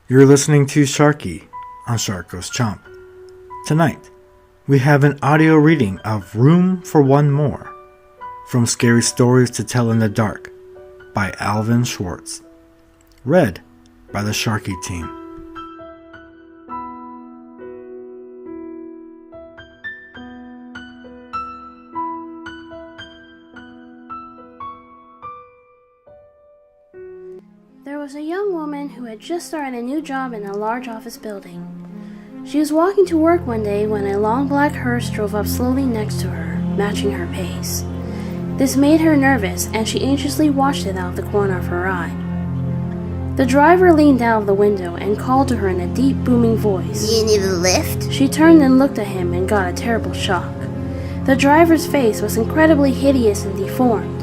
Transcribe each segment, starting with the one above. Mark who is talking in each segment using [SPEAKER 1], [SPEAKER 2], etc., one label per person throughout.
[SPEAKER 1] You're listening to Sharky on Sharkgoeschomp. Tonight, we have an audio reading of Room for One More from Scary Stories to Tell in the Dark by Alvin Schwartz. Read by the Sharky team.
[SPEAKER 2] There was a young woman who had just started a new job in a large office building. She was walking to work one day when a long black hearse drove up slowly next to her, matching her pace. This made her nervous, and she anxiously watched it out of the corner of her eye. The driver leaned out of the window and called to her in a deep, booming voice.
[SPEAKER 3] You need a lift?
[SPEAKER 2] She turned and looked at him and got a terrible shock. The driver's face was incredibly hideous and deformed.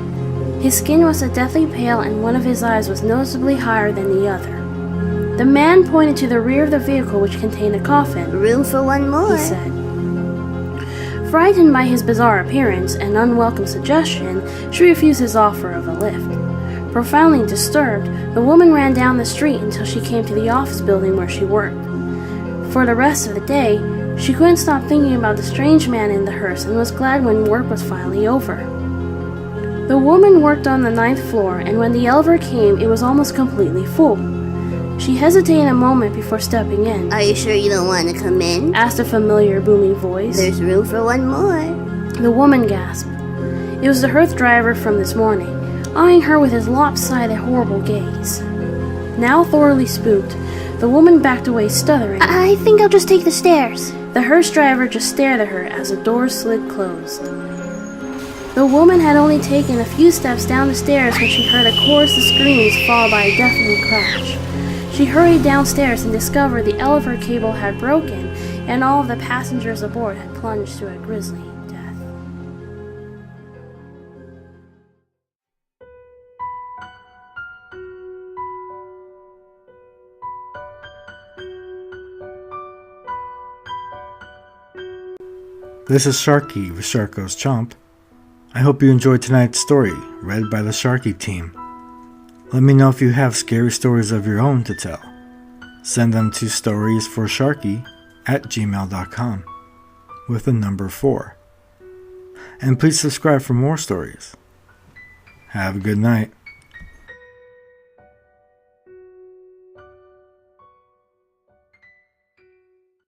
[SPEAKER 2] His skin was a deathly pale, and one of his eyes was noticeably higher than the other. The man pointed to the rear of the vehicle, which contained a coffin.
[SPEAKER 3] Room for one more,
[SPEAKER 2] he said. Frightened by his bizarre appearance and unwelcome suggestion, she refused his offer of a lift. Profoundly disturbed, the woman ran down the street until she came to the office building where she worked. For the rest of the day, she couldn't stop thinking about the strange man in the hearse and was glad when work was finally over. The woman worked on the 9th floor, and when the elevator came, it was almost completely full. She hesitated a moment before stepping in.
[SPEAKER 3] Are you sure you don't want to come in?
[SPEAKER 2] Asked a familiar, booming voice.
[SPEAKER 3] There's room for one more.
[SPEAKER 2] The woman gasped. It was the hearse driver from this morning, eyeing her with his lopsided, horrible gaze. Now thoroughly spooked, the woman backed away, stuttering.
[SPEAKER 4] I think I'll just take the stairs.
[SPEAKER 2] The hearse driver just stared at her as the door slid closed. The woman had only taken a few steps down the stairs when she heard a chorus of screams followed by a deafening crash. She hurried downstairs and discovered the elevator cable had broken and all of the passengers aboard had plunged to a grisly death.
[SPEAKER 1] This is Sharky with Sharkgoeschomp. I hope you enjoyed tonight's story, read by the Sharky team. Let me know if you have scary stories of your own to tell. Send them to storiesforsharky@gmail.com with the number 4. And please subscribe for more stories. Have a good night.